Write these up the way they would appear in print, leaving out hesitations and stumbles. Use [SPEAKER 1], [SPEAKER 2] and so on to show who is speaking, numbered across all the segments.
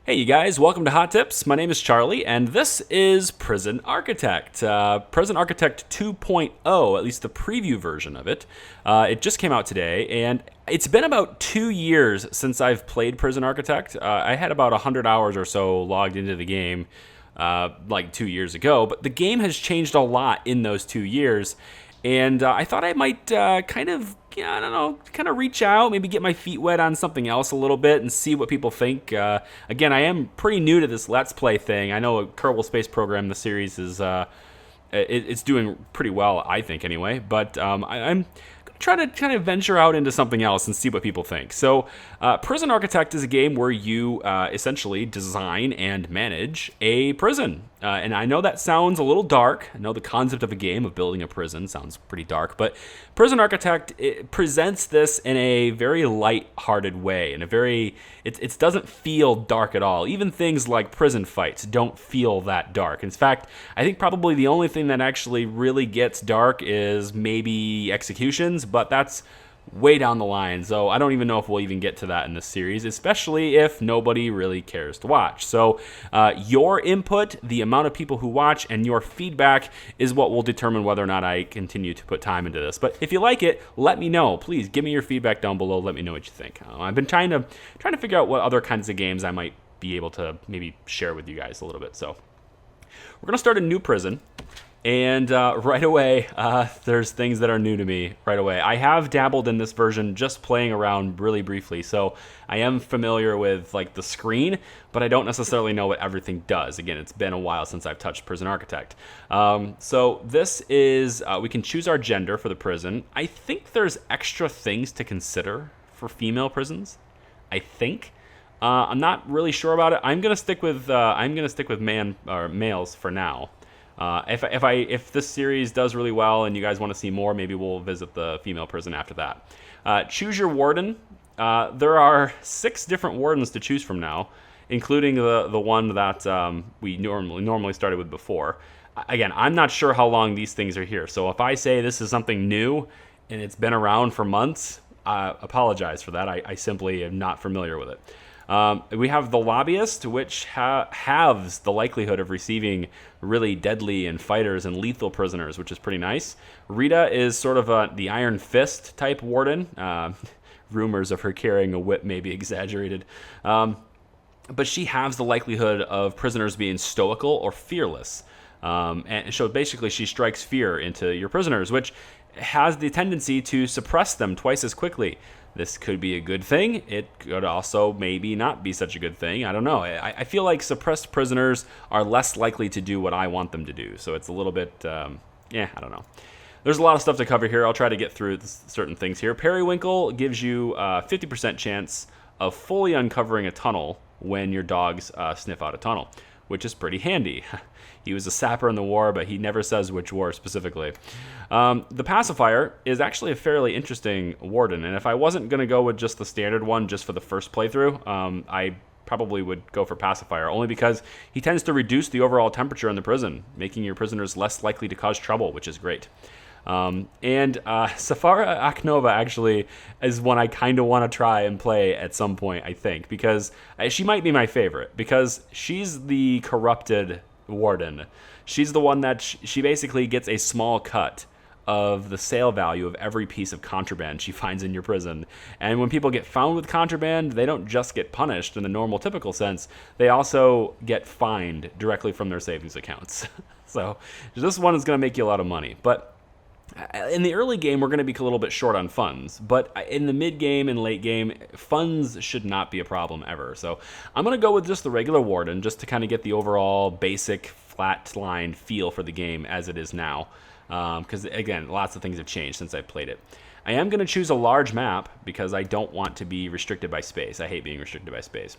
[SPEAKER 1] Hey, you guys, welcome to Hot Tips. My name is Charlie, and this is Prison Architect. Prison Architect 2.0, at least the preview version of it. It just came out today, and it's been about 2 years since I've played Prison Architect. I had about 100 hours or so logged into the game like 2 years ago, but the game has changed a lot in those 2 years, and I thought I might kind of reach out, maybe get my feet wet on something else a little bit and see what people think. Again, I am pretty new to this Let's Play thing. I know a Kerbal Space Program, the series, is it's doing pretty well, I think, anyway. But I'm try to kind of venture out into something else and see what people think. So, Prison Architect is a game where you essentially design and manage a prison. And I know that sounds a little dark. I know the concept of a game of building a prison sounds pretty dark, but Prison Architect it presents this in a very light-hearted way, in a very it doesn't feel dark at all. Even things like prison fights don't feel that dark. In fact, I think probably the only thing that actually really gets dark is maybe executions, but that's way down the line, so I don't even know if we'll even get to that in this series, especially if nobody really cares to watch. So your input, the amount of people who watch, and your feedback is what will determine whether or not I continue to put time into this. But if you like it, let me know. Please give me your feedback down below. Let me know what you think. I've been trying to figure out what other kinds of games I might be able to maybe share with you guys a little bit. So we're going to start a new prison. And right away, there's things that are new to me right away. I have dabbled in this version just playing around really briefly, so I am familiar with like the screen, but I don't necessarily know what everything does. Again, it's been a while since I've touched Prison Architect. So this is, we can choose our gender for the prison. I think there's extra things to consider for female prisons. I think. I'm not really sure about it. I'm gonna stick with males for now. If this series does really well and you guys want to see more, maybe we'll visit the female prison after that. Choose your warden. There are 6 different wardens to choose from now, including the one that we normally started with before. Again, I'm not sure how long these things are here, so if I say this is something new and it's been around for months, apologize for that. I simply am not familiar with it. We have the lobbyist, which halves the likelihood of receiving really deadly and fighters and lethal prisoners, which is pretty nice. Rita is sort of the Iron Fist type warden. Rumors of her carrying a whip may be exaggerated. But she halves the likelihood of prisoners being stoical or fearless. And so basically she strikes fear into your prisoners, which has the tendency to suppress them twice as quickly. This could be a good thing. It could also maybe not be such a good thing. I don't know. I feel like suppressed prisoners are less likely to do what I want them to do. So it's a little bit, I don't know. There's a lot of stuff to cover here. I'll try to get through certain things here. Periwinkle gives you a 50% chance of fully uncovering a tunnel when your dogs sniff out a tunnel, which is pretty handy. He was a sapper in the war, but he never says which war specifically. The pacifier is actually a fairly interesting warden, and if I wasn't going to go with just the standard one just for the first playthrough, I probably would go for pacifier, only because he tends to reduce the overall temperature in the prison, making your prisoners less likely to cause trouble, which is great. And Safara Aknova actually is one I kind of want to try and play at some point, I think, because she might be my favorite, because she's the corrupted warden. She's the one that she basically gets a small cut of the sale value of every piece of contraband she finds in your prison. And when people get found with contraband, they don't just get punished in the normal typical sense, they also get fined directly from their savings accounts. So this one is going to make you a lot of money. But in the early game, we're going to be a little bit short on funds, but in the mid game and late game, funds should not be a problem ever. So I'm going to go with just the regular warden, just to kind of get the overall basic flat-line feel for the game as it is now. Because again, lots of things have changed since I played it. I am going to choose a large map because I don't want to be restricted by space. I hate being restricted by space.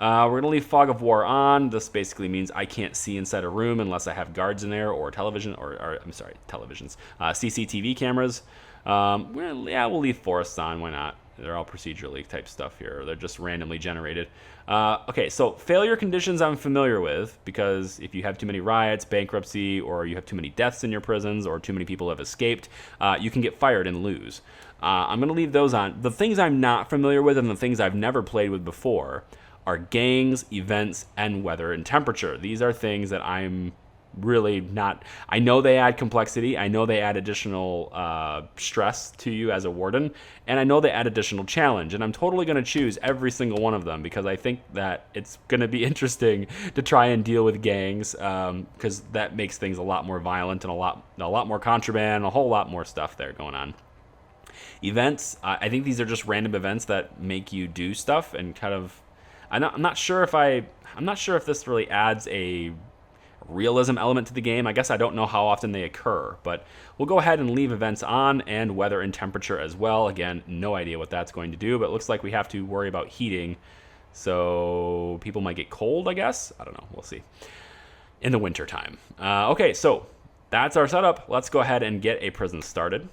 [SPEAKER 1] We're going to leave Fog of War on. This basically means I can't see inside a room unless I have guards in there or televisions, CCTV cameras. We'll leave forests on. Why not? They're all procedurally type stuff here. They're just randomly generated. Okay, so failure conditions I'm familiar with, because if you have too many riots, bankruptcy, or you have too many deaths in your prisons, or too many people have escaped, you can get fired and lose. I'm going to leave those on. The things I'm not familiar with and the things I've never played with before are gangs, events, and weather and temperature. These are things that I'm really not. I know they add complexity. I know they add additional stress to you as a warden, and I know they add additional challenge. And I'm totally going to choose every single one of them because I think that it's going to be interesting to try and deal with gangs, because that makes things a lot more violent and a lot more contraband, a whole lot more stuff there going on. Events, I think these are just random events that make you do stuff and kind of. I'm not sure if this really adds a realism element to the game. I guess I don't know how often they occur, but we'll go ahead and leave events on and weather and temperature as well. Again, no idea what that's going to do, but it looks like we have to worry about heating. So people might get cold, I guess. I don't know. We'll see. In the winter time. Okay, so that's our setup. Let's go ahead and get a prison started.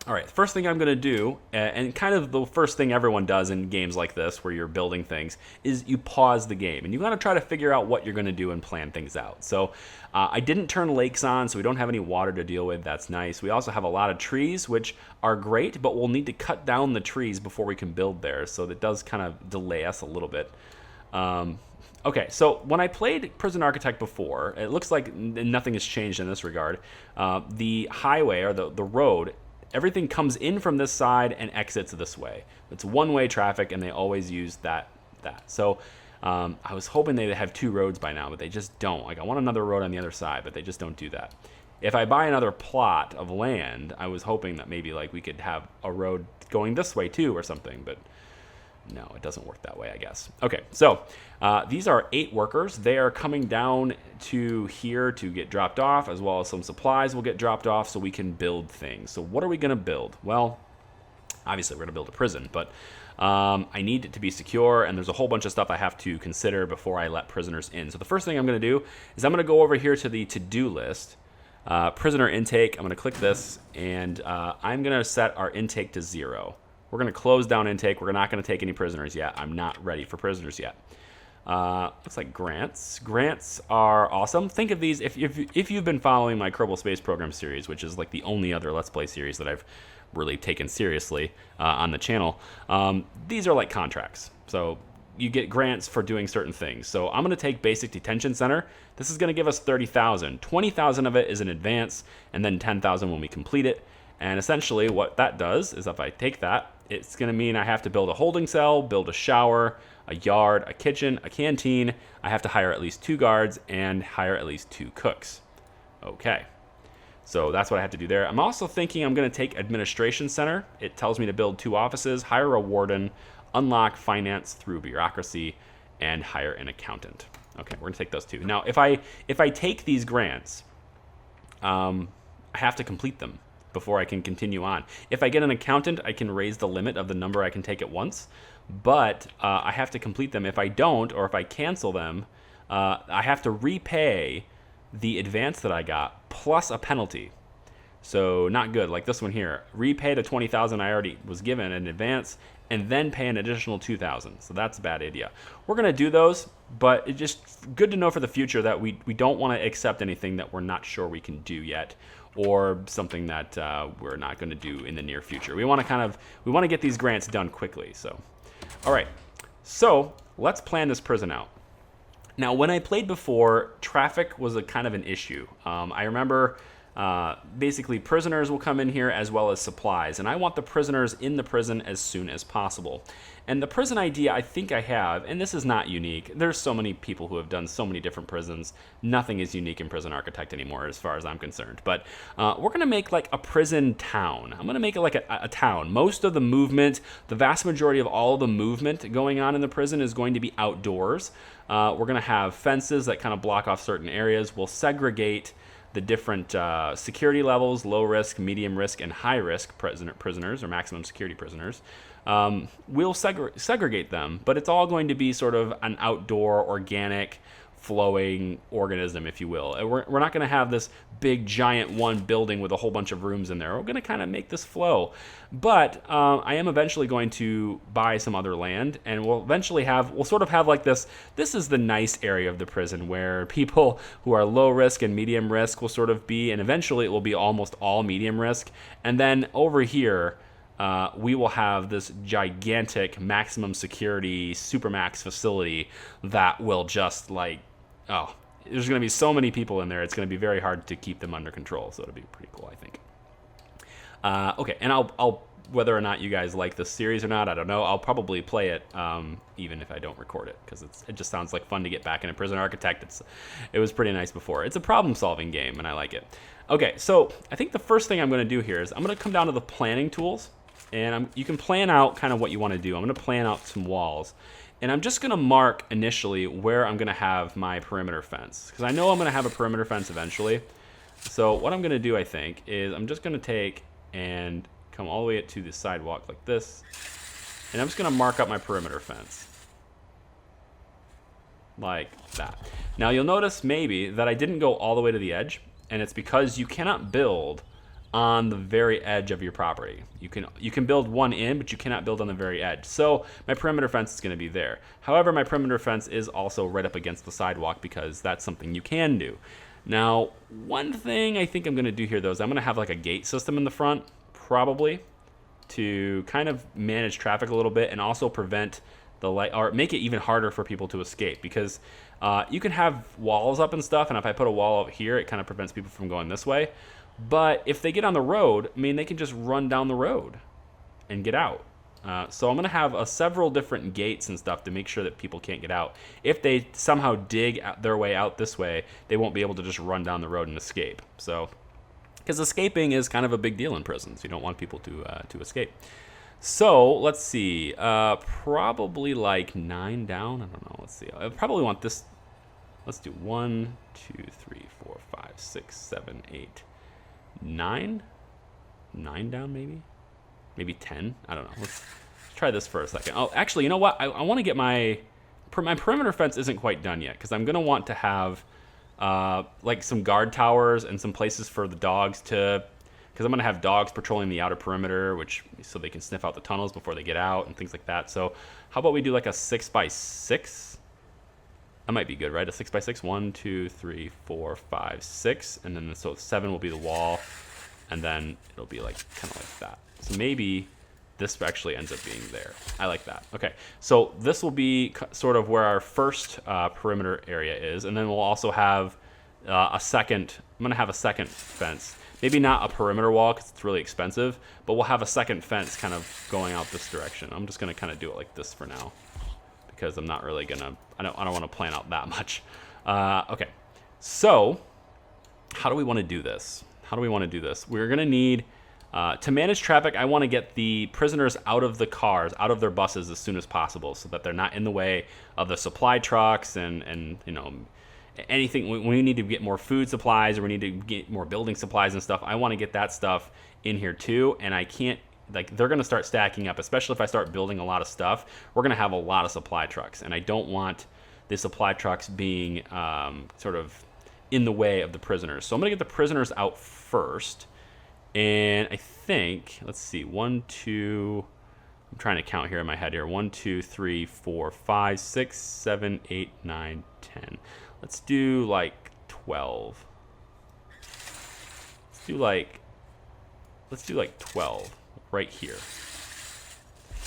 [SPEAKER 1] All right, first thing I'm going to do, and kind of the first thing everyone does in games like this where you're building things, is you pause the game. And you got to try to figure out what you're going to do and plan things out. So I didn't turn lakes on, so we don't have any water to deal with. That's nice. We also have a lot of trees, which are great, but we'll need to cut down the trees before we can build there. So that does kind of delay us a little bit. Okay, so when I played Prison Architect before, it looks like nothing has changed in this regard. The highway, or the road, everything comes in from this side and exits this way. It's one-way traffic, and they always use that. So I was hoping they'd have two roads by now, but they just don't. Like, I want another road on the other side, but they just don't do that. If I buy another plot of land, I was hoping that maybe like we could have a road going this way too or something, but no, it doesn't work that way, I guess. Okay, so these are 8 workers. They are coming down to here to get dropped off, as well as some supplies will get dropped off so we can build things. So what are we going to build? Well, obviously we're going to build a prison, but I need it to be secure, and there's a whole bunch of stuff I have to consider before I let prisoners in. So the first thing I'm going to do is I'm going to go over here to the to-do list, prisoner intake. I'm going to click this, and I'm going to set our intake to 0. We're going to close down intake. We're not going to take any prisoners yet. I'm not ready for prisoners yet. Looks like grants. Grants are awesome. Think of these, if you've been following my Kerbal Space Program series, which is like the only other Let's Play series that I've really taken seriously on the channel, these are like contracts. So you get grants for doing certain things. So I'm going to take Basic Detention Center. This is going to give us 30,000. 20,000 of it is in advance, and then 10,000 when we complete it. And essentially what that does is if I take that, it's going to mean I have to build a holding cell, build a shower, a yard, a kitchen, a canteen. I have to hire at least 2 guards and hire at least 2 cooks. Okay, so that's what I have to do there. I'm also thinking I'm going to take Administration Center. It tells me to build 2 offices, hire a warden, unlock finance through bureaucracy, and hire an accountant. Okay, we're going to take those 2. Now, if I take these grants, I have to complete them before I can continue on. If I get an accountant, I can raise the limit of the number I can take at once, but I have to complete them. If I don't, or if I cancel them, I have to repay the advance that I got plus a penalty. So not good. Like this one here, repay the 20,000 I already was given in advance, and then pay an additional 2,000. So that's a bad idea. We're gonna do those, but it's just good to know for the future that we don't want to accept anything that we're not sure we can do yet, or something that we're not going to do in the near future. We want to get these grants done quickly. So, all right. So let's plan this prison out. Now, when I played before, traffic was a kind of an issue. I remember basically prisoners will come in here as well as supplies, and I want the prisoners in the prison as soon as possible. And the prison idea I think I have, and this is not unique. There's so many people who have done so many different prisons. Nothing is unique in Prison Architect anymore as far as I'm concerned. But we're going to make like a prison town. I'm going to make it like a town. Most of the movement, the vast majority of all the movement going on in the prison is going to be outdoors. We're going to have fences that kind of block off certain areas. We'll segregate the different security levels, low risk, medium risk, and high risk prisoners, or maximum security prisoners. We'll segregate them, but it's all going to be sort of an outdoor, organic, flowing organism, if you will. We're not going to have this big, giant one building with a whole bunch of rooms in there. We're going to kind of make this flow. But I am eventually going to buy some other land, and we'll sort of have like this. This is the nice area of the prison where people who are low risk and medium risk will sort of be, and eventually it will be almost all medium risk. And then over here, we will have this gigantic maximum security supermax facility that will just like, oh, there's going to be so many people in there. It's going to be very hard to keep them under control. So it'll be pretty cool, I think. Okay, and I'll whether or not you guys like this series or not, I don't know. I'll probably play it even if I don't record it, because it just sounds like fun to get back into Prison Architect. It was pretty nice before. It's a problem-solving game, and I like it. Okay, so I think the first thing I'm going to do here is I'm going to come down to the planning tools, and you can plan out kind of what you want to do. I'm going to plan out some walls, and I'm just going to mark initially where I'm going to have my perimeter fence, because I know I'm going to have a perimeter fence eventually. So what I'm going to do, I think, is I'm just going to take and come all the way to the sidewalk like this, and I'm just going to mark up my perimeter fence like that. Now you'll notice maybe that I didn't go all the way to the edge, and it's because you cannot build on the very edge of your property. You can build one in, but you cannot build on the very edge. So my perimeter fence is going to be there. However, my perimeter fence is also right up against the sidewalk, because that's something you can do. Now, one thing I think I'm going to do here, though, is I'm going to have like a gate system in the front, probably, to kind of manage traffic a little bit and also prevent the light, or make it even harder for people to escape, because you can have walls up and stuff, and if I put a wall up here, it kind of prevents people from going this way. But if they get on the road, I mean, they can just run down the road and get out. So I'm going to have several different gates and stuff to make sure that people can't get out. If they somehow dig their way out this way, they won't be able to just run down the road and escape. So, because escaping is kind of a big deal in prisons. You don't want people to escape. So let's see. Probably like 9 down. I don't know. Let's see. I probably want this. Let's do 1, 2, 3, 4, 5, 6, 7, 8, 9. 9 down, maybe. Maybe 10. I don't know. Let's try this for a second. Oh, actually, you know what? I want to get my perimeter fence isn't quite done yet, because I'm going to want to have like some guard towers and some places for the dogs to, because I'm going to have dogs patrolling the outer perimeter, so they can sniff out the tunnels before they get out and things like that. So how about we do like a 6x6? That might be good, right? A 6x6. 1, 2, 3, 4, 5, 6, and then so 7 will be the wall, and then it'll be like kind of like that. So maybe this actually ends up being there. I like that. Okay, so this will be sort of where our first perimeter area is, and then we'll also have a second. I'm gonna have a second fence. Maybe not a perimeter wall because it's really expensive, but we'll have a second fence kind of going out this direction. I'm just gonna kind of do it like this for now, because I'm not really gonna. I don't want to plan out that much. Okay, so how do we want to do this? We're gonna need. To manage traffic, I want to get the prisoners out of the cars, out of their buses as soon as possible, so that they're not in the way of the supply trucks and you know, anything. When we need to get more food supplies, or we need to get more building supplies and stuff, I want to get that stuff in here too. And I can't, like, they're going to start stacking up, especially if I start building a lot of stuff. We're going to have a lot of supply trucks, and I don't want the supply trucks being sort of in the way of the prisoners. So I'm going to get the prisoners out first. And I think, let's see, 1, 2, I'm trying to count here in my head here. 1, 2, 3, 4, 5, 6, 7, 8, 9, 10. Let's do like 12. Let's do like 12 right here.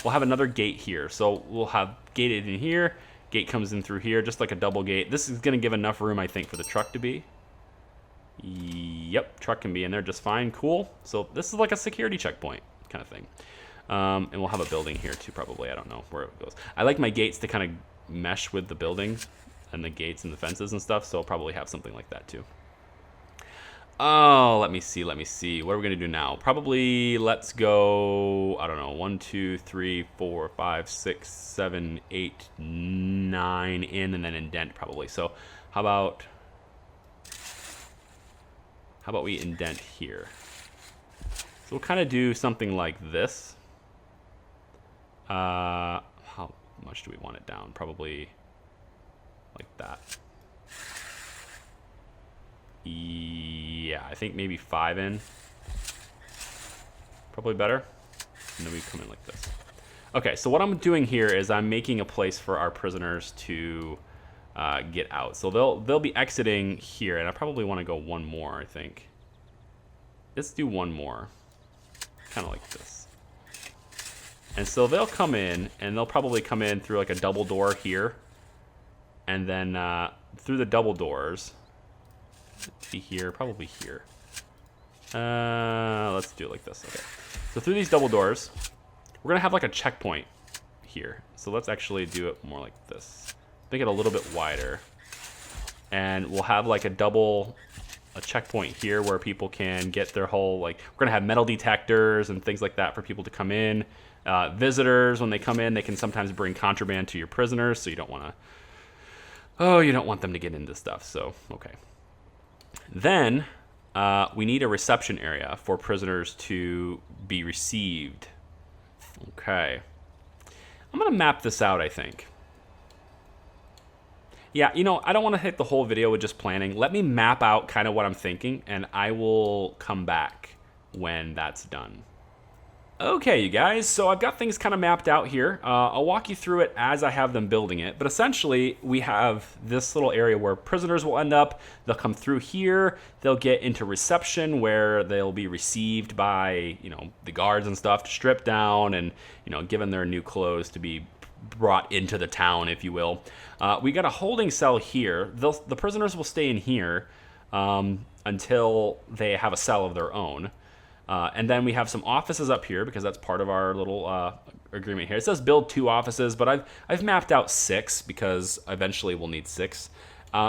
[SPEAKER 1] We'll have another gate here. So we'll have gated in here. Gate comes in through here, just like a double gate. This is going to give enough room, I think, for the truck to be. Yep, truck can be in there just fine. Cool. So this is like a security checkpoint kind of thing. And we'll have a building here too, probably. I don't know where it goes. I like my gates to kind of mesh with the buildings and the gates and the fences and stuff, so I'll probably have something like that too. Oh, let me see. What are we going to do now? Probably let's go, I don't know, 1, 2, 3, 4, 5, 6, 7, 8, 9 in, and then indent probably. So how about we indent here? So we'll kind of do something like this. How much do we want it down? Probably like that. Yeah, I think maybe 5 in. Probably better. And then we come in like this. Okay, so what I'm doing here is I'm making a place for our prisoners to get out. So they'll be exiting here, and I probably want to go one more, I think. Let's do one more. Kind of like this. And so they'll come in, and they'll probably come in through like a double door here. And then through the double doors, be here, probably here. Let's do it like this. Okay. So through these double doors, we're going to have like a checkpoint here. So let's actually do it more like this. Make it a little bit wider. And we'll have like a checkpoint here where people can get their whole, like, we're going to have metal detectors and things like that for people to come in. Visitors, when they come in, they can sometimes bring contraband to your prisoners, so you don't want them to get into stuff. So, okay. Then we need a reception area for prisoners to be received. Okay. I'm going to map this out, I think. Yeah, I don't want to hit the whole video with just planning. Let me map out kind of what I'm thinking, and I will come back when that's done. Okay, you guys, so I've got things kind of mapped out here. I'll walk you through it as I have them building it. But essentially, we have this little area where prisoners will end up. They'll come through here. They'll get into reception where they'll be received by, the guards and stuff to strip down and, given their new clothes to be brought into the town, if you will. We got a holding cell here. The prisoners will stay in here until they have a cell of their own. And then we have some offices up here because that's part of our little agreement here. It says build 2 offices, but I've mapped out 6 because eventually we'll need 6.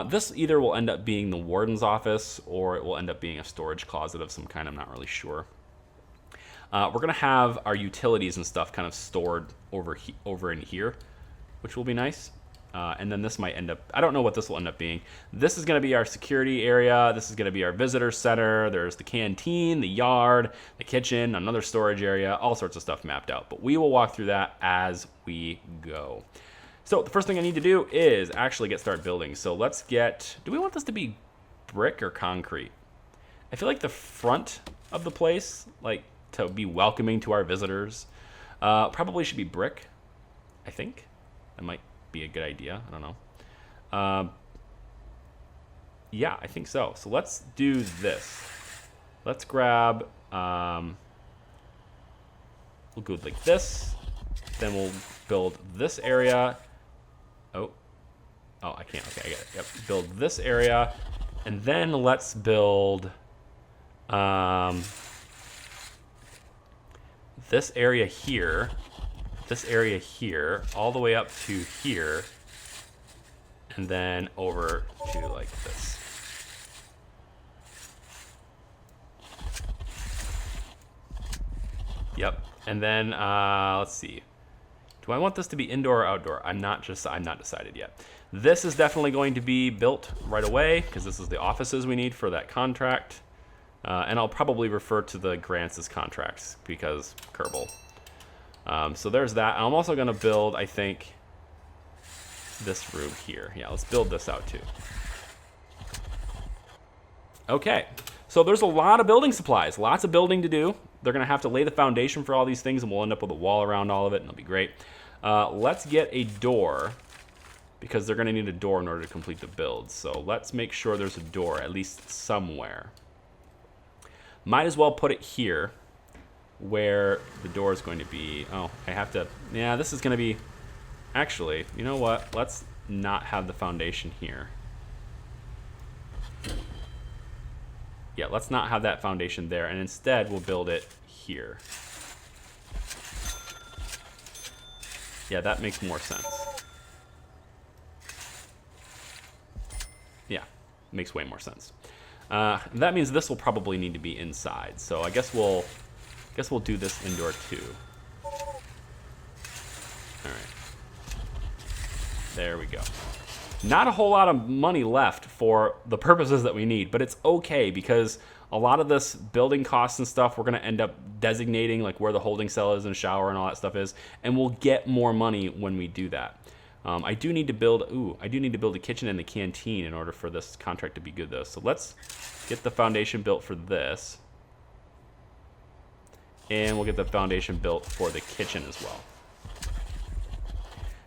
[SPEAKER 1] This either will end up being the warden's office or it will end up being a storage closet of some kind. I'm not really sure. We're going to have our utilities and stuff kind of stored over in here, which will be nice. And then this might end up, I don't know what this will end up being. This is going to be our security area. This is going to be our visitor center. There's the canteen, the yard, the kitchen, another storage area, all sorts of stuff mapped out. But we will walk through that as we go. So the first thing I need to do is actually start building. So let's do we want this to be brick or concrete? I feel like the front of the place, like to be welcoming to our visitors, probably should be brick, I think. That might be a good idea. I don't know. Yeah, I think so. So let's do this. Let's grab, we'll go like this. Then we'll build this area. Oh, I can't. Okay, I get it. Yep. Build this area. And then let's build this area here. This area here, all the way up to here, and then over to like this. Yep, and then let's see. Do I want this to be indoor or outdoor? I'm not decided yet. This is definitely going to be built right away because this is the offices we need for that contract. And I'll probably refer to the grants as contracts because Kerbal. So there's that. I'm also going to build, I think, this room here. Yeah, let's build this out too. Okay, so there's a lot of building supplies, lots of building to do. They're going to have to lay the foundation for all these things, and we'll end up with a wall around all of it, and it'll be great. Let's get a door, because they're going to need a door in order to complete the build. So let's make sure there's a door, at least somewhere. Might as well put it here, where the door is going to be. Oh, I have to, yeah, this is going to be, actually, you know what? Let's not have the foundation here. Yeah, let's not have that foundation there, and instead we'll build it here. Yeah, that makes more sense. Yeah, makes way more sense. That means this will probably need to be inside, so I guess we'll do this indoor too. All right. There we go. Not a whole lot of money left for the purposes that we need, but it's okay because a lot of this building costs and stuff, we're going to end up designating like where the holding cell is and shower and all that stuff is, and we'll get more money when we do that. I do need to build a kitchen and the canteen in order for this contract to be good though. So let's get the foundation built for this. And we'll get the foundation built for the kitchen as well.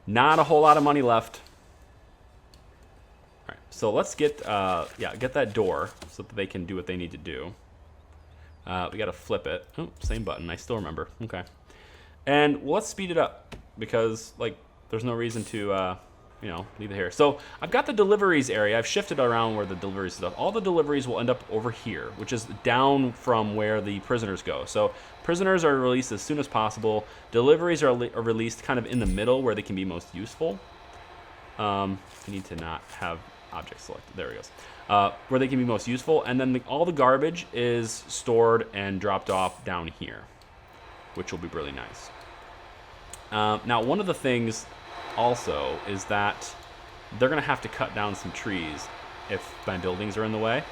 [SPEAKER 1] Not a whole lot of money left. All right, so let's get that door so that they can do what they need to do. We got to flip it. Oh, same button. I still remember. Okay. And let's speed it up because like there's no reason to leave it here. So I've got the deliveries area. I've shifted around where the deliveries stuff. All the deliveries will end up over here, which is down from where the prisoners go. So prisoners are released as soon as possible. Deliveries are released kind of in the middle where they can be most useful. I need to not have object selected. There it goes. Where they can be most useful. And then all the garbage is stored and dropped off down here, which will be really nice. Now, one of the things also is that they're going to have to cut down some trees if my buildings are in the way.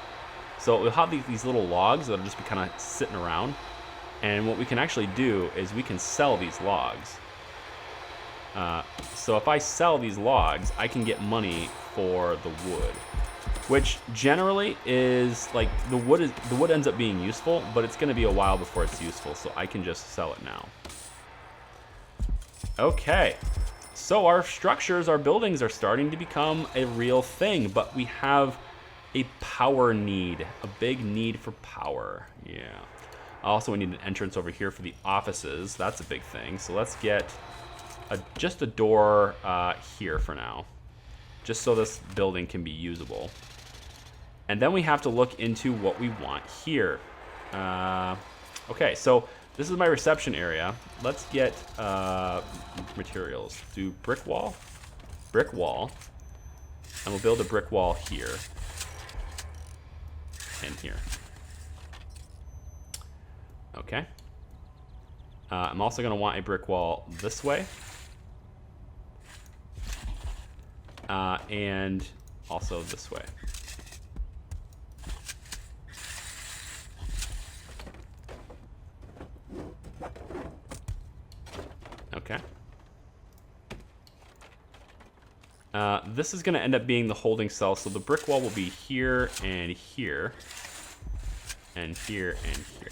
[SPEAKER 1] So we'll have these little logs that'll just be kind of sitting around. And what we can actually do is we can sell these logs. So if I sell these logs, I can get money for the wood, which generally is like the wood ends up being useful, but it's going to be a while before it's useful. So I can just sell it now. Okay. So our structures, our buildings are starting to become a real thing, but we have a power need, a big need for power. Yeah. Also, we need an entrance over here for the offices. That's a big thing. So let's get just a door here for now, just so this building can be usable. And then we have to look into what we want here. Okay, so this is my reception area. Let's get materials. Do brick wall, and we'll build a brick wall here and here. Okay. I'm also going to want a brick wall this way. And also this way. Okay. This is going to end up being the holding cell, so the brick wall will be here and here and here and here.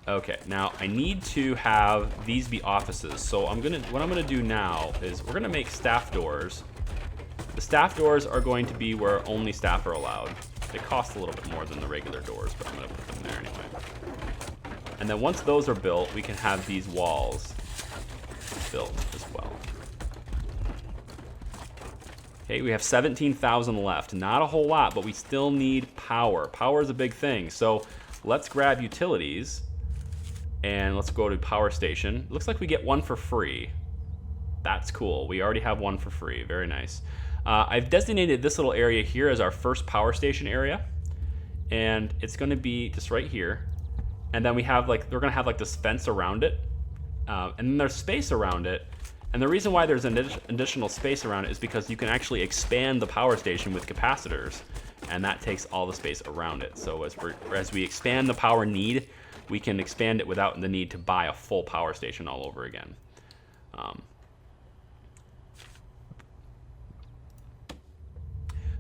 [SPEAKER 1] Okay, now I need to have these be offices. So what I'm gonna do now is we're gonna make staff doors. The staff doors are going to be where only staff are allowed. They cost a little bit more than the regular doors, but I'm gonna put them there anyway. And then once those are built, we can have these walls built as well. Okay, we have 17,000 left. Not a whole lot, but we still need power. Power is a big thing. So let's grab utilities. And let's go to power station. Looks like we get one for free. That's cool. We already have one for free. Very nice. I've designated this little area here as our first power station area. And it's going to be just right here. And then we're going to have like this fence around it. And then there's space around it. And the reason why there's an additional space around it is because you can actually expand the power station with capacitors. And that takes all the space around it. So as we expand the power need, we can expand it without the need to buy a full power station all over again.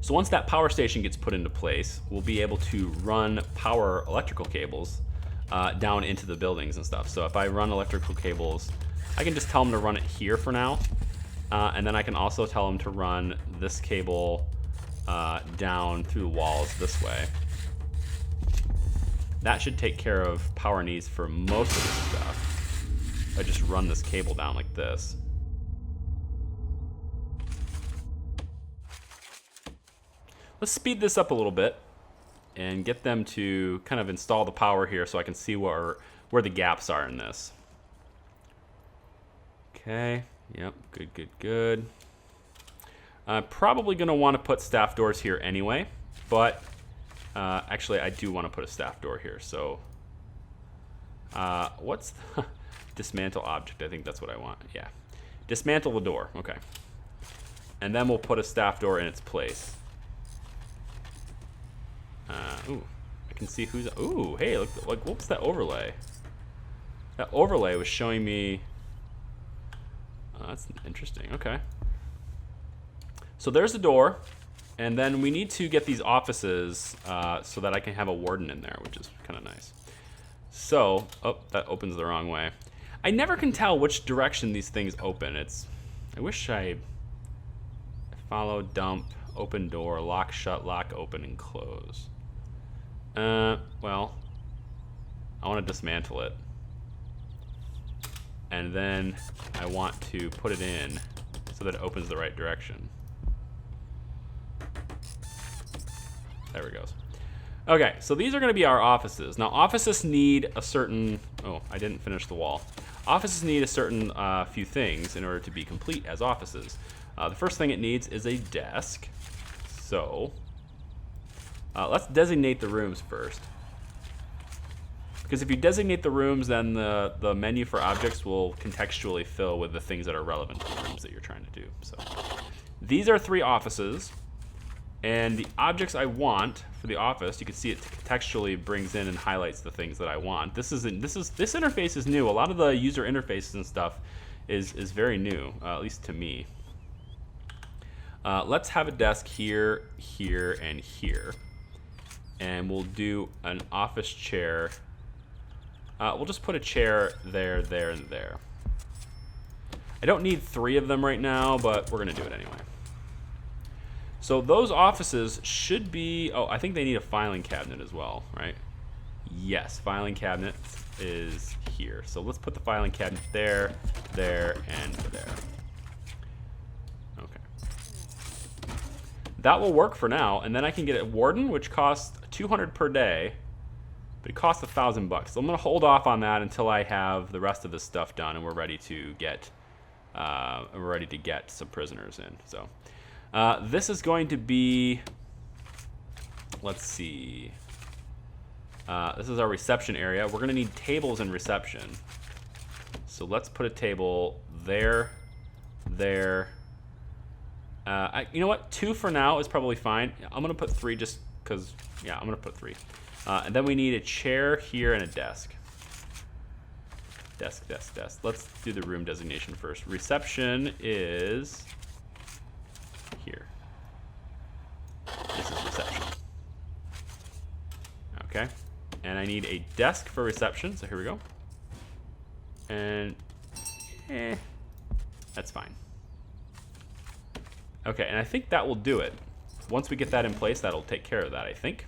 [SPEAKER 1] So once that power station gets put into place, we'll be able to run power electrical cables down into the buildings and stuff. So if I run electrical cables, I can just tell them to run it here for now. And then I can also tell them to run this cable down through the walls this way. That should take care of power needs for most of this stuff. I just run this cable down like this. Let's speed this up a little bit and get them to kind of install the power here so I can see where the gaps are in this. Okay, yep, good. I'm probably going to want to put staff doors here anyway, but actually, I do want to put a staff door here. So, what's the dismantle object? I think that's what I want. Yeah, dismantle the door. Okay, and then we'll put a staff door in its place. Ooh, I can see who's. Ooh, hey, look! What's that overlay? That overlay was showing me. That's interesting. Okay. So there's the door. And then we need to get these offices so that I can have a warden in there, which is kind of nice. So, oh, that opens the wrong way. I never can tell which direction these things open. I wish I follow, dump, open door, lock, shut, lock, open, and close. Well, I want to dismantle it. And then I want to put it in so that it opens the right direction. There it goes. Okay, so these are going to be our offices. Now, offices need a certain... Oh, I didn't finish the wall. Offices need a certain few things in order to be complete as offices. The first thing it needs is a desk. So, let's designate the rooms first. Because if you designate the rooms, then the menu for objects will contextually fill with the things that are relevant to the rooms that you're trying to do. So, these are 3 offices. And the objects I want for the office, you can see it contextually brings in and highlights the things that I want. This interface is new. A lot of the user interfaces and stuff is very new, at least to me. Let's have a desk here, here, and here. And we'll do an office chair. We'll just put a chair there, there, and there. I don't need 3 of them right now, but we're going to do it anyway. So those offices should be... Oh, I think they need a filing cabinet as well, right? Yes, filing cabinet is here. So let's put the filing cabinet there, there, and there. Okay. That will work for now, and then I can get a warden, which costs 200 per day, but it costs $1,000. So I'm going to hold off on that until I have the rest of this stuff done, and we're ready to get some prisoners in. So. This is going to be, let's see, this is our reception area. We're going to need tables in reception. So let's put a table there, there. You know what, 2 for now is probably fine. I'm going to put 3 just because, yeah, I'm going to put 3. And then we need a chair here and a desk. Desk, desk, desk. Let's do the room designation first. Reception is... here. This is reception. Okay. And I need a desk for reception, so here we go. And that's fine. Okay, and I think that will do it. Once we get that in place, that'll take care of that, I think.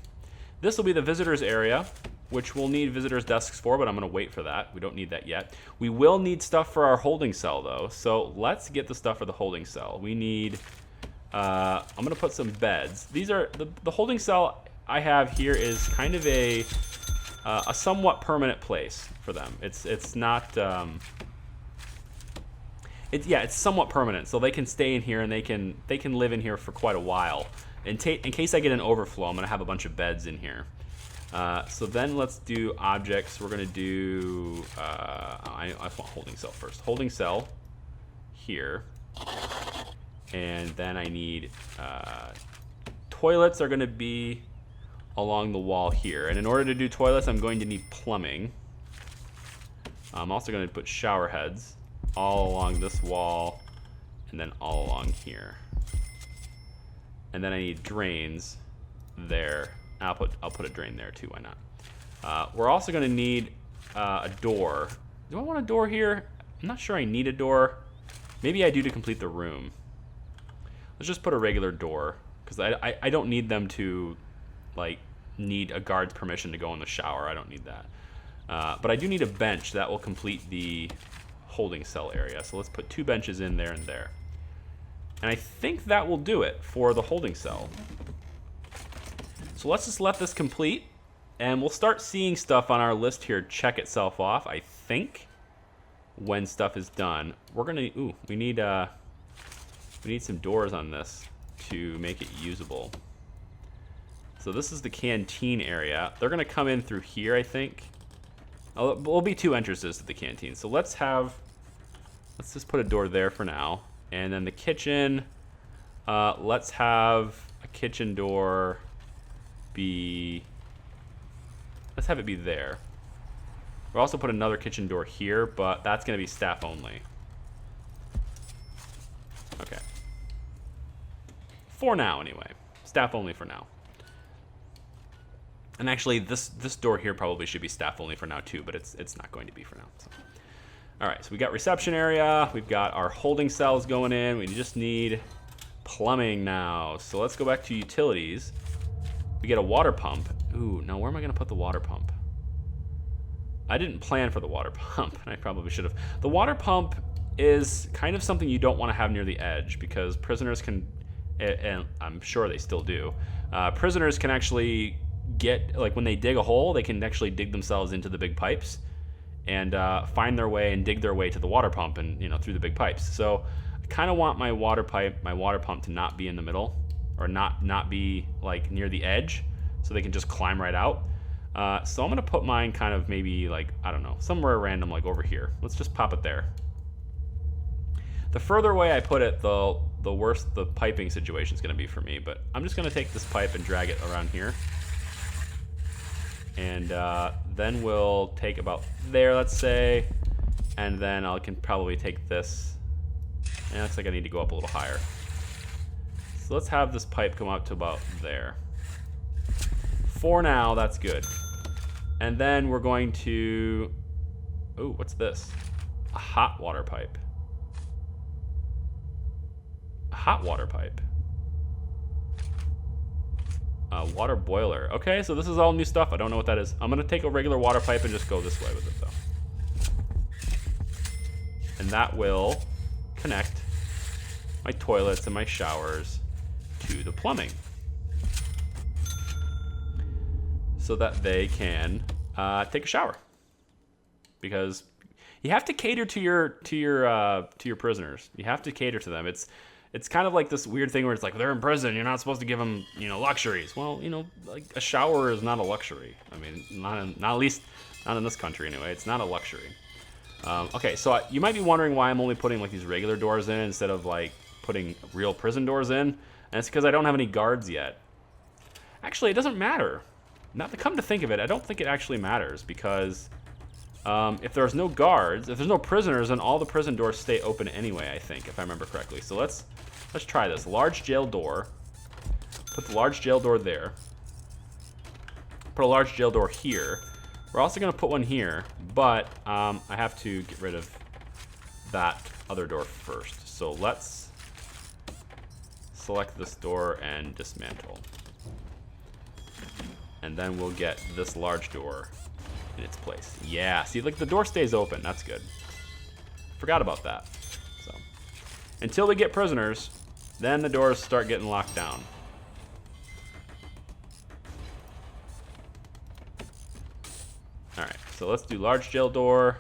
[SPEAKER 1] This will be the visitors area, which we'll need visitors desks for, but I'm going to wait for that. We don't need that yet. We will need stuff for our holding cell, though. So let's get the stuff for the holding cell. We need... I'm going to put some beds. These are... The holding cell I have here is kind of a somewhat permanent place for them. It's not... It's somewhat permanent, so they can stay in here and they can live in here for quite a while. In case I get an overflow, I'm going to have a bunch of beds in here. So then let's do objects. We're going to do... I want holding cell first. Holding cell here. And then I need... toilets are going to be along the wall here. And in order to do toilets, I'm going to need plumbing. I'm also going to put shower heads all along this wall and then all along here. And then I need drains there. I'll put a drain there too, why not? We're also going to need a door. Do I want a door here? I'm not sure I need a door. Maybe I do to complete the room. Let's just put a regular door, because I don't need them to like need a guard's permission to go in the shower. I don't need that. But I do need a bench that will complete the holding cell area. So let's put 2 benches in there and there. And I think that will do it for the holding cell. So let's just let this complete, and we'll start seeing stuff on our list here check itself off, I think, when stuff is done. We're gonna, we need some doors on this to make it usable. So this is the canteen area. They're gonna come in through here, I think. There'll be 2 entrances to the canteen. So let's just put a door there for now. And then the kitchen, let's have a kitchen door let's have it be there. We'll also put another kitchen door here, but that's gonna be staff only. Okay. For now, anyway. Staff only for now. And actually, this door here probably should be staff only for now too, but it's not going to be for now. So. All right, so we got reception area. We've got our holding cells going in. We just need plumbing now. So let's go back to utilities. We get a water pump. Ooh, now where am I going to put the water pump? I didn't plan for the water pump, and I probably should have. The water pump is kind of something you don't want to have near the edge because prisoners can, and I'm sure they still do, prisoners can actually get, like when they dig a hole, they can actually dig themselves into the big pipes and find their way and dig their way to the water pump and, you know, through the big pipes. So I kind of want my water pump to not be in the middle or not be like near the edge so they can just climb right out. So I'm going to put mine kind of maybe like, I don't know, somewhere random like over here. Let's just pop it there. The further away I put it, the worse the piping situation is going to be for me. But I'm just going to take this pipe and drag it around here. And then we'll take about there, let's say. And then I can probably take this. And it looks like I need to go up a little higher. So let's have this pipe come out to about there. For now, that's good. And then we're going to... Oh, what's this? A hot water pipe. A hot water pipe. A water boiler. Okay, so this is all new stuff. I don't know what that is. I'm going to take a regular water pipe and just go this way with it, though. And that will connect my toilets and my showers to the plumbing, so that they can take a shower. Because you have to cater to your prisoners. You have to cater to them. It's kind of like this weird thing where it's like they're in prison. You're not supposed to give them, you know, luxuries. Well, you know, like a shower is not a luxury. I mean, not at least not in this country anyway. It's not a luxury. Okay, so you might be wondering why I'm only putting like these regular doors in instead of like putting real prison doors in, and it's because I don't have any guards yet. Actually, it doesn't matter. Not to come to think of it, I don't think it actually matters because if there's no guards, if there's no prisoners, then all the prison doors stay open anyway, I think, if I remember correctly. So let's try this. Large jail door. Put the large jail door there. Put a large jail door here. We're also going to put one here, but I have to get rid of that other door first. So let's select this door and dismantle. And then we'll get this large door in its place. Yeah, see, like the door stays open. That's good. Forgot about that. So until we get prisoners, then the doors start getting locked down. All right, so let's do large jail door,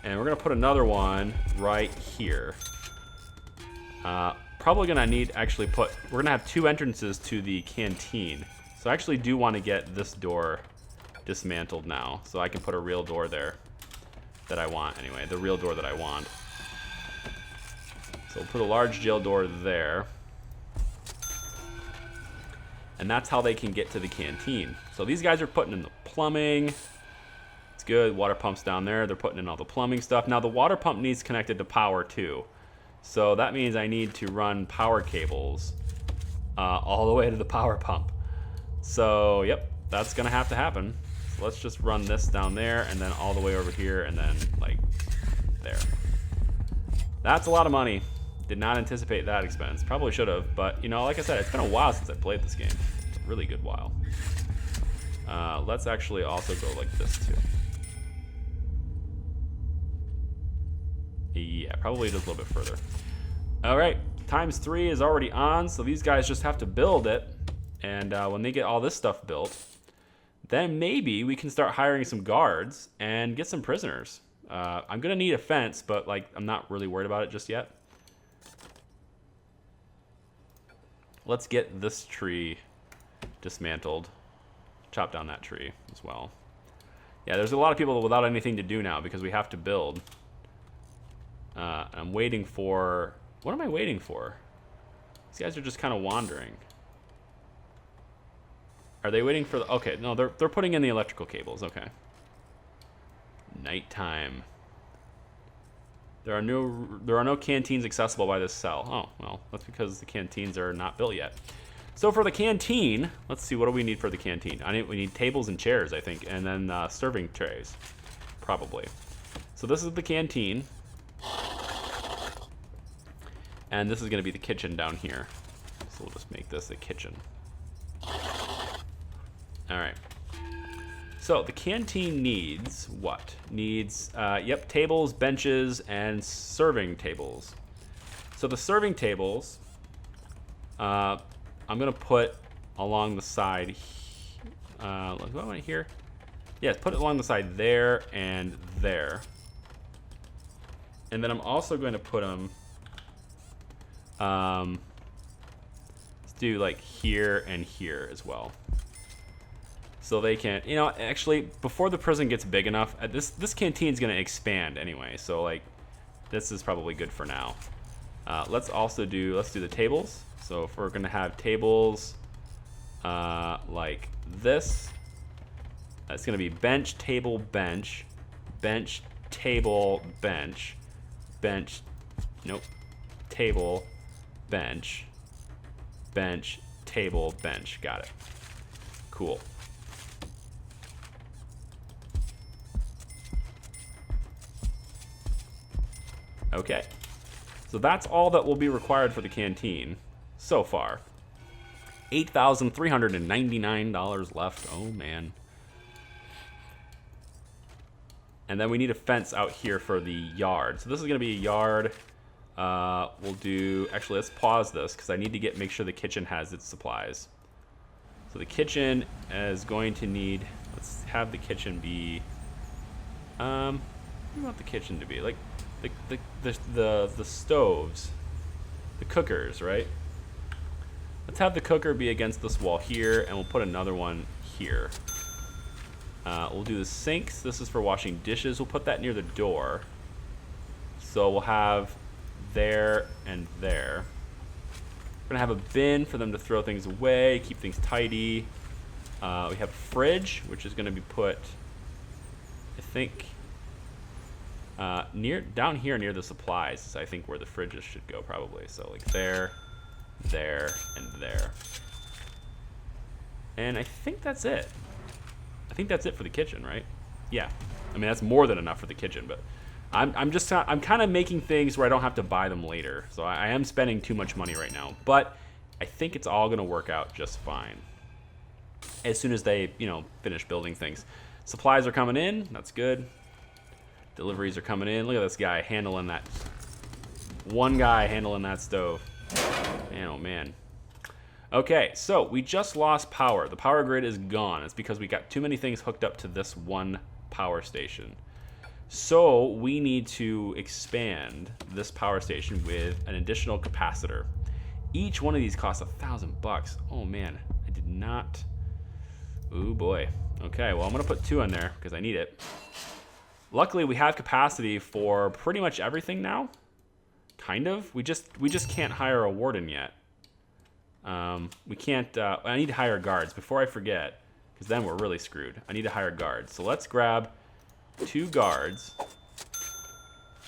[SPEAKER 1] and we're gonna put another one right here. Probably gonna need we're gonna have two entrances to the canteen. So I actually do want to get this door dismantled now, so I can put a real door there that I want anyway, the real door that I want. So we'll put a large jail door there. And that's how they can get to the canteen. So these guys are putting in the plumbing. It's good, water pump's down there. They're putting in all the plumbing stuff. Now the water pump needs connected to power too. So that means I need to run power cables all the way to the power pump. So, yep, that's gonna have to happen. So let's just run this down there and then all the way over here and then like there. That's a lot of money. Did not anticipate that expense. Probably should have, but you know, like I said, it's been a while since I played this game. It's a really good while. Let's actually also go like this too. Yeah, probably just a little bit further. All right, ×3 is already on, so these guys just have to build it. And when they get all this stuff built, then maybe we can start hiring some guards and get some prisoners. I'm gonna need a fence, but like I'm not really worried about it just yet. Let's get this tree dismantled. Chop down that tree as well. Yeah, there's a lot of people without anything to do now because we have to build. I'm waiting for... What am I waiting for? These guys are just kind of wandering. Are they waiting for the... Okay, no, they're putting in the electrical cables. Okay. Nighttime. There are no canteens accessible by this cell. Oh, well, that's because the canteens are not built yet. So for the canteen, let's see, what do we need for the canteen? We need tables and chairs, I think, and then serving trays, probably. So this is the canteen. And this is going to be the kitchen down here. So we'll just make this a kitchen. All right. So the canteen needs what? Needs, yep, tables, benches, and serving tables. So the serving tables, I'm going to put along the side. Do I want it here? Yes, put it along the side there and there. And then I'm also going to put them, let's do like here and here as well. So they can, you know, actually, before the prison gets big enough, this canteen's going to expand anyway. So, like, this is probably good for now. Let's do the tables. So if we're going to have tables like this, it's going to be bench, table, bench, bench, table, bench, bench, nope, table, bench, bench, table, bench. Got it. Cool. Okay, so that's all that will be required for the canteen so far. $8,399 left. Oh man. And then we need a fence out here for the yard. So this is going to be a yard. We'll do, actually, let's pause this because I need to make sure the kitchen has its supplies. So the kitchen is going to need, let's have the kitchen be, what do you want the kitchen to be? Like, the stoves, the cookers, right? Let's have the cooker be against this wall here, and we'll put another one here. We'll do the sinks. This is for washing dishes. We'll put that near the door. So we'll have there and there. We're gonna have a bin for them to throw things away, keep things tidy. We have a fridge, which is gonna be put, I think, down here near the supplies is I think where the fridges should go probably. So like there, there, and there. And I think that's it. I think that's it for the kitchen, right? Yeah. I mean, that's more than enough for the kitchen, but I'm kind of making things where I don't have to buy them later. So I am spending too much money right now, but I think it's all going to work out just fine. As soon as they, you know, finish building things. Supplies are coming in. That's good. Deliveries are coming in. Look at this guy handling that. One guy handling that stove. Man, oh man. Okay, so we just lost power. The power grid is gone. It's because we got too many things hooked up to this one power station. So we need to expand this power station with an additional capacitor. Each one of these costs $1,000. Oh man, I did not. Ooh boy. Okay, well I'm gonna put 2 in there because I need it. Luckily we have capacity for pretty much everything now. Kind of. We just can't hire a warden yet. We can't, I need to hire guards before I forget, because then we're really screwed. I need to hire guards. So let's grab 2 guards,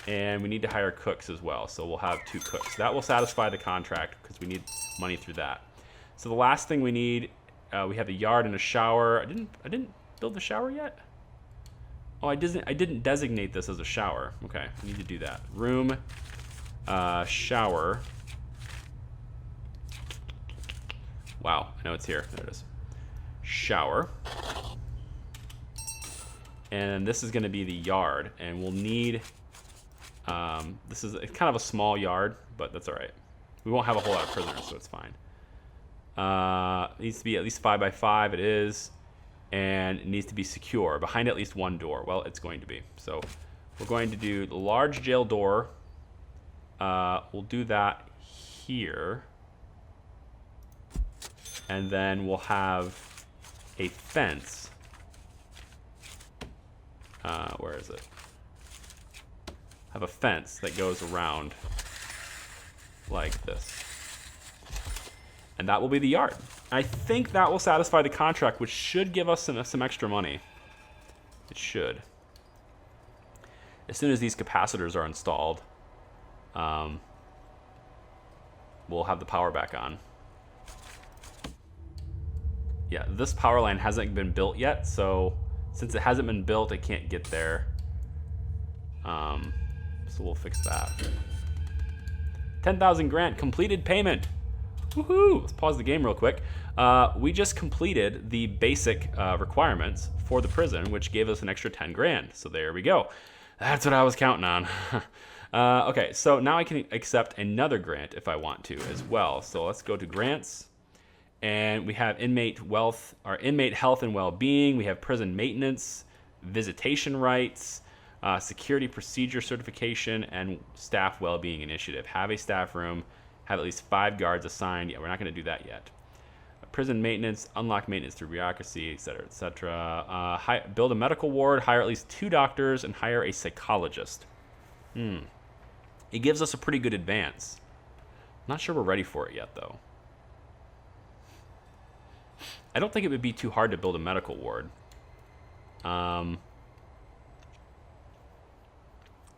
[SPEAKER 1] and we need to hire cooks as well. So we'll have 2 cooks. That will satisfy the contract because we need money through that. So the last thing we need, we have a yard and a shower. I didn't build the shower yet? Oh, I didn't designate this as a shower. Okay, I need to do that. Room, shower. Wow, I know it's here. There it is. Shower. And this is going to be the yard, and we'll need. It's kind of a small yard, but that's all right. We won't have a whole lot of prisoners, so it's fine. It needs to be at least 5 by 5. It is, and it needs to be secure behind at least 1 door. Well, it's going to be. So we're going to do the large jail door. We'll do that here. And then we'll have a fence. Where is it? Have a fence that goes around like this. And that will be the yard. I think that will satisfy the contract, which should give us some extra money. It should. As soon as these capacitors are installed, we'll have the power back on. Yeah, this power line hasn't been built yet, so since it hasn't been built, it can't get there. So we'll fix that. 10,000 grant, completed payment. Woohoo! Let's pause the game real quick. We just completed the basic requirements for the prison, which gave us an extra 10 grand. So there we go. That's what I was counting on. Okay, so now I can accept another grant if I want to as well. So let's go to grants. And we have inmate wealth, or inmate health and well-being. We have prison maintenance, visitation rights, security procedure certification, and staff well-being initiative. Have a staff room, have at least 5 guards assigned. Yeah, we're not going to do that yet. Prison maintenance, unlock maintenance through bureaucracy, etc., etc. Build a medical ward, hire at least 2 doctors, and hire a psychologist. It gives us a pretty good advance. Not sure we're ready for it yet, though. I don't think it would be too hard to build a medical ward.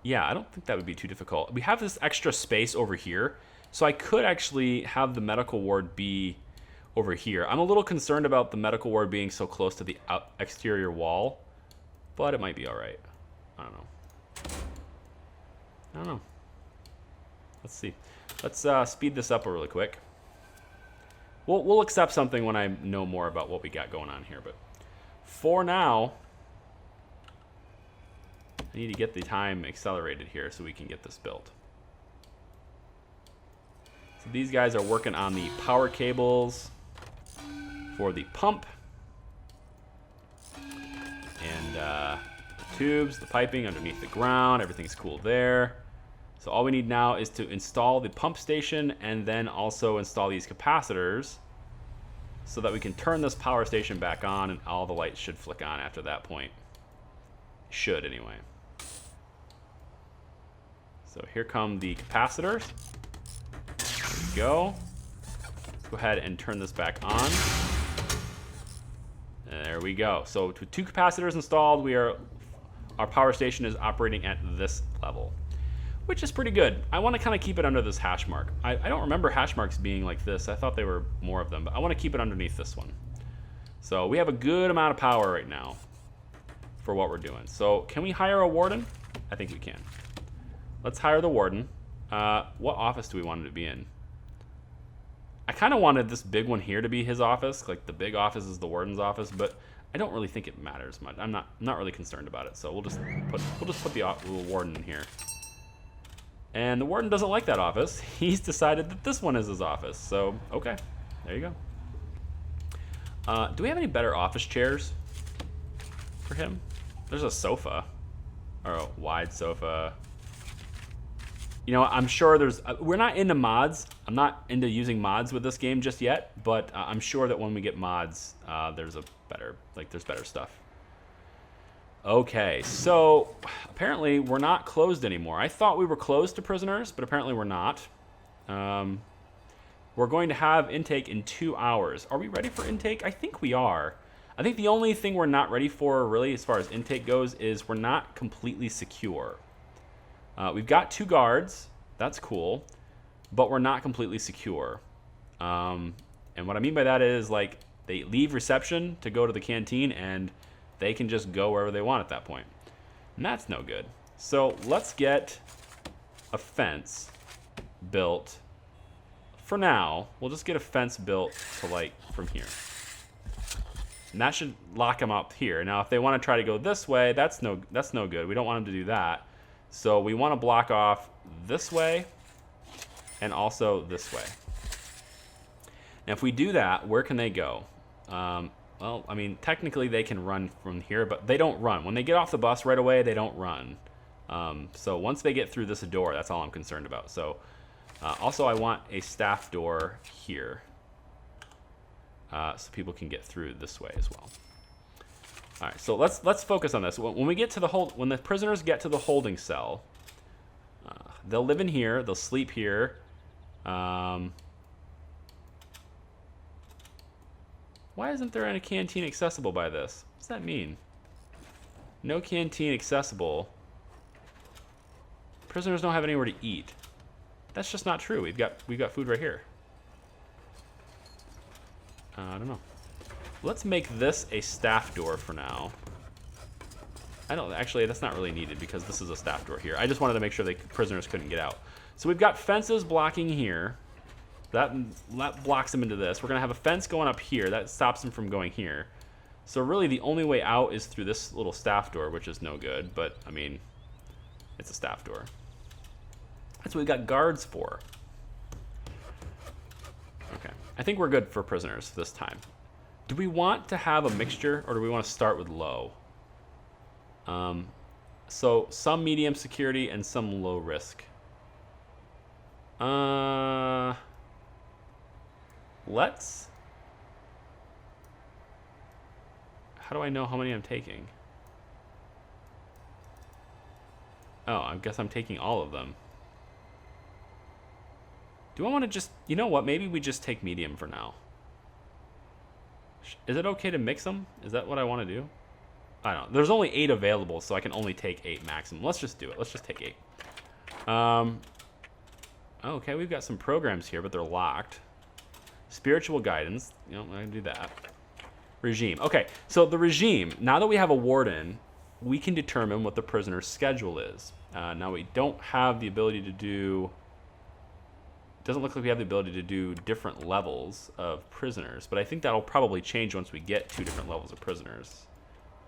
[SPEAKER 1] Yeah, I don't think that would be too difficult. We have this extra space over here, so I could actually have the medical ward be over here. I'm a little concerned about the medical ward being so close to the exterior wall, but it might be all right. I don't know. Let's see. Let's speed this up really quick. We'll accept something when I know more about what we got going on here, but for now, I need to get the time accelerated here so we can get this built. So these guys are working on the power cables for the pump and the tubes, the piping underneath the ground. Everything's cool there. So all we need now is to install the pump station and then also install these capacitors so that we can turn this power station back on, and all the lights should flick on after that point. Should anyway. So here come the capacitors. There we go. Let's go ahead and turn this back on. There we go. So with 2 capacitors installed, our power station is operating at this level, which is pretty good. I want to kind of keep it under this hash mark. I don't remember hash marks being like this. I thought they were more of them, but I want to keep it underneath this one. So we have a good amount of power right now for what we're doing. So can we hire a warden? I think we can. Let's hire the warden. What office do we want him to be in? I kind of wanted this big one here to be his office. Like the big office is the warden's office, but I don't really think it matters much. I'm not really concerned about it. So we'll just put the warden in here. And the warden doesn't like that office. He's decided that this one is his office. So, okay. There you go. Do we have any better office chairs for him? There's a sofa. Or a wide sofa. You know, I'm sure there's... we're not into mods. I'm not into using mods with this game just yet. But I'm sure that when we get mods, there's better stuff. Okay, so apparently we're not closed anymore. I thought we were closed to prisoners, but apparently we're not. We're going to have intake in 2 hours. Are we ready for intake? I think we are. I think the only thing we're not ready for, really, as far as intake goes, is we're not completely secure. We've got 2 guards. That's cool. But we're not completely secure. And what I mean by that is, like, they leave reception to go to the canteen, and they can just go wherever they want at that point. And that's no good. So let's get a fence built. For now, we'll just get a fence built to, like, from here. And that should lock them up here. Now, if they want to try to go this way, that's no good. We don't want them to do that. So we want to block off this way and also this way. Now, if we do that, where can they go? Well, I mean, technically they can run from here, but they don't run. When they get off the bus right away, they don't run. So once they get through this door, that's all I'm concerned about. So also I want a staff door here so people can get through this way as well. All right, so let's focus on this. When we get to when the prisoners get to the holding cell, they'll live in here, they'll sleep here. Why isn't there a canteen accessible by this? What does that mean? No canteen accessible. Prisoners don't have anywhere to eat. That's just not true. We've got food right here. I don't know. Let's make this a staff door for now. Actually, that's not really needed because this is a staff door here. I just wanted to make sure the prisoners couldn't get out. So we've got fences blocking here. That blocks him into this. We're going to have a fence going up here. That stops him from going here. So really the only way out is through this little staff door, which is no good. But, I mean, it's a staff door. That's what we got guards for. Okay. I think we're good for prisoners this time. Do we want to have a mixture, or do we want to start with low? So some medium security and some low risk. Let's... How do I know how many I'm taking? Oh, I guess I'm taking all of them. Do I want to just... You know what? Maybe we just take medium for now. Is it okay to mix them? Is that what I want to do? I don't know. There's only 8 available, so I can only take 8 maximum. Let's just do it. Let's just take 8. Okay, we've got some programs here, but they're locked. Spiritual guidance. You know, I'm going to do that. Regime. Okay, so the regime. Now that we have a warden, we can determine what the prisoner's schedule is. Now we don't have the ability to do... Doesn't look like we have the ability to do different levels of prisoners, but I think that'll probably change once we get 2 different levels of prisoners.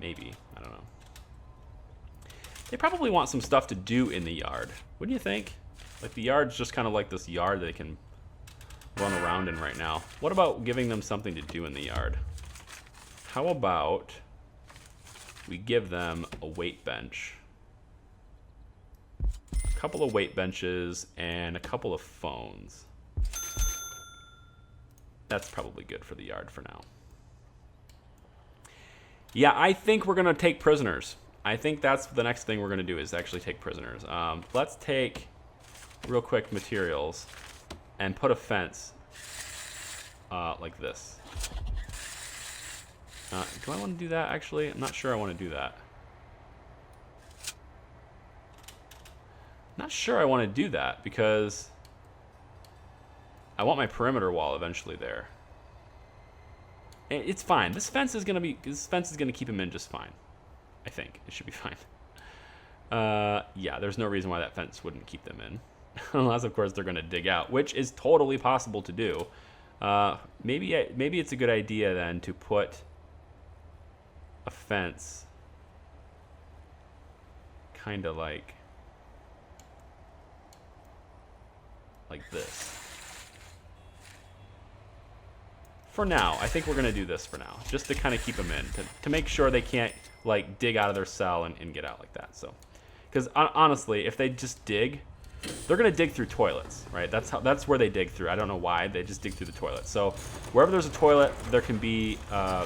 [SPEAKER 1] Maybe. I don't know. They probably want some stuff to do in the yard. Wouldn't you think? Like, the yard's just kind of like this yard they can run around in right now. What about giving them something to do in the yard? How about we give them a weight bench? A couple of weight benches and a couple of phones. That's probably good for the yard for now. Yeah, I think we're going to take prisoners. I think that's the next thing we're going to do is actually take prisoners. Let's take, real quick, materials and put a fence like this. Do I want to do that, actually? I'm not sure I want to do that. Not sure I want to do that because I want my perimeter wall eventually there. It's fine. This fence is gonna keep him in just fine. I think it should be fine. Yeah, there's no reason why that fence wouldn't keep them in, unless of course they're gonna dig out, which is totally possible to do. Maybe it's a good idea then to put a fence, kind of like this. For now, I think we're going to do this for now, just to kind of keep them in, to make sure they can't, like, dig out of their cell and get out like that. So, because honestly, if they just dig, they're going to dig through toilets, right? That's where they dig through. I don't know why. They just dig through the toilet. So, wherever there's a toilet, there can be,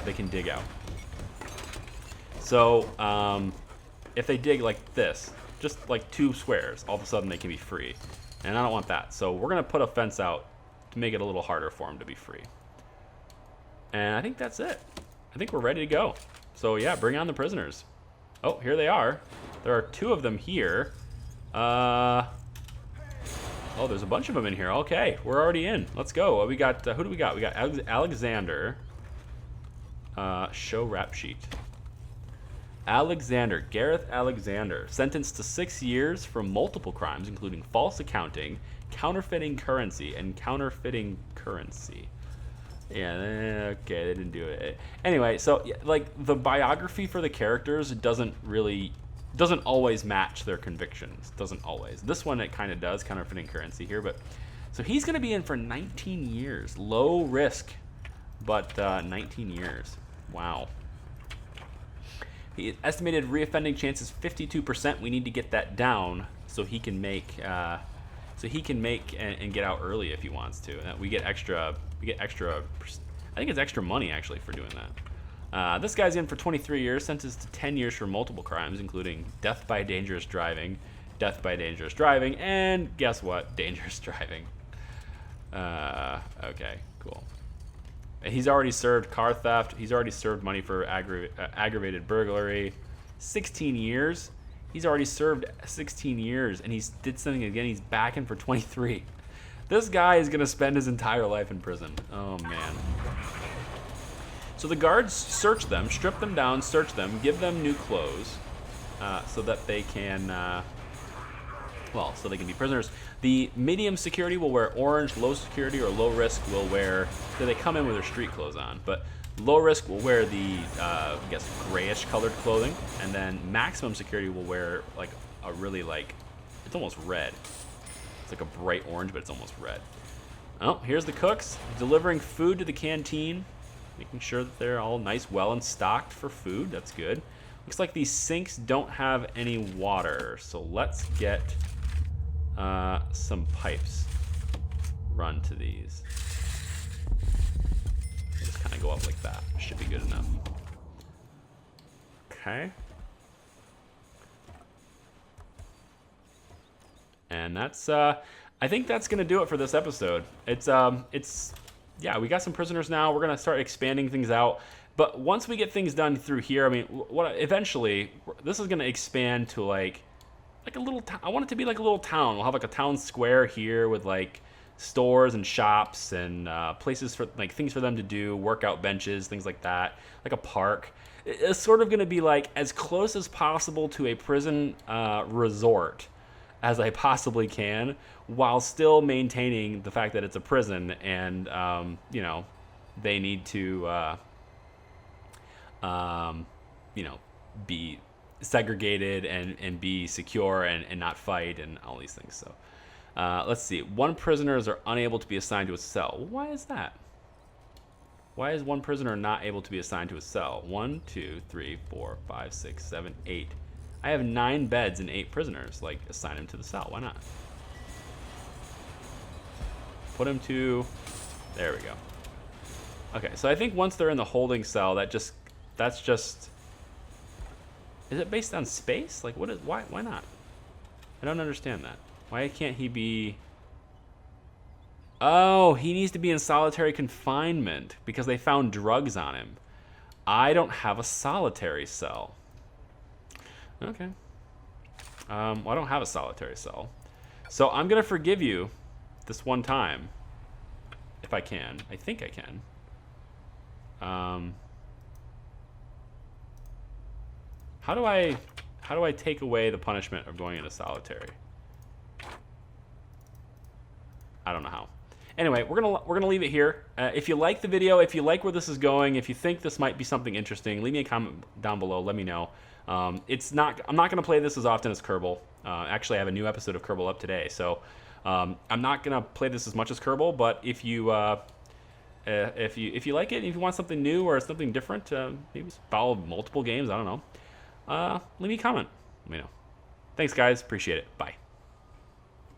[SPEAKER 1] they can dig out. So, if they dig like this, just like 2 squares, all of a sudden they can be free. And I don't want that. So, we're going to put a fence out to make it a little harder for them to be free. And I think that's it. I think we're ready to go. So yeah, bring on the prisoners. Oh, here they are. There are 2 of them here. Oh, there's a bunch of them in here. Okay, we're already in. Let's go. We got, who do we got? We got Alexander. Show rap sheet. Alexander, Gareth Alexander, sentenced to 6 years for multiple crimes, including false accounting, counterfeiting currency, and counterfeiting currency. Yeah, okay, they didn't do it. Anyway, so like the biography for the characters doesn't always match their convictions. Doesn't always. This one it kind of does, counterfeiting currency here, but so he's going to be in for 19 years. Low risk, but 19 years. Wow. He estimated reoffending chance is 52%. We need to get that down so he can make and get out early if he wants to. We get extra. I think it's extra money actually for doing that. This guy's in for 23 years, sentenced to 10 years for multiple crimes, including death by dangerous driving, and guess what? Dangerous driving. Okay, cool. And he's already served car theft. He's already served money for aggravated burglary. 16 years. He's already served 16 years, and he did something again. He's back in for 23. This guy is going to spend his entire life in prison. Oh, man. So the guards search them, strip them down, search them, give them new clothes so that they can Well, so they can be prisoners. The medium security will wear orange. Low security or low risk will wear. So they come in with their street clothes on, but low risk will wear the I guess grayish colored clothing, and then maximum security will wear like a really like it's almost red. It's like a bright orange, but it's almost red. Oh, here's the cooks delivering food to the canteen, making sure that they're all nice, well and stocked for food. That's good. Looks like these sinks don't have any water, so let's get some pipes run to these. Just kind of go up like that. Should be good enough. Okay. And that's I think that's gonna do it for this episode. It's yeah, we got some prisoners now. We're gonna start expanding things out. But once we get things done through here, I mean, what eventually this is gonna expand to like a little town. I want it to be like a little town. We'll have like a town square here with like stores and shops and places for like things for them to do, workout benches, things like that, like a park. It's sort of gonna be like as close as possible to a prison resort as I possibly can, while still maintaining the fact that it's a prison and you know, they need to you know, be segregated and be secure and not fight and all these things. So let's see. One prisoners are unable to be assigned to a cell. Why is that? Why is one prisoner not able to be assigned to a cell? 1, 2, 3, 4, 5, 6, 7, 8. I have 9 beds and 8 prisoners. Like, assign them to the cell. Why not? Put them to... There we go. Okay, so I think once they're in the holding cell, that's just... Is it based on space? Like, what is... Why not? I don't understand that. Why can't he be... Oh, he needs to be in solitary confinement because they found drugs on him. I don't have a solitary cell. Okay. Well, I don't have a solitary cell. So I'm going to forgive you this one time. If I can. I think I can. How do I take away the punishment of going into solitary? I don't know how. Anyway, we're gonna leave it here. If you like the video, if you like where this is going, if you think this might be something interesting, leave me a comment down below. Let me know. I'm not gonna play this as often as Kerbal. Actually, I have a new episode of Kerbal up today, so I'm not gonna play this as much as Kerbal. But if you like it, if you want something new or something different, maybe follow multiple games. I don't know. Leave me a comment. Let me know. Thanks, guys. Appreciate it. Bye.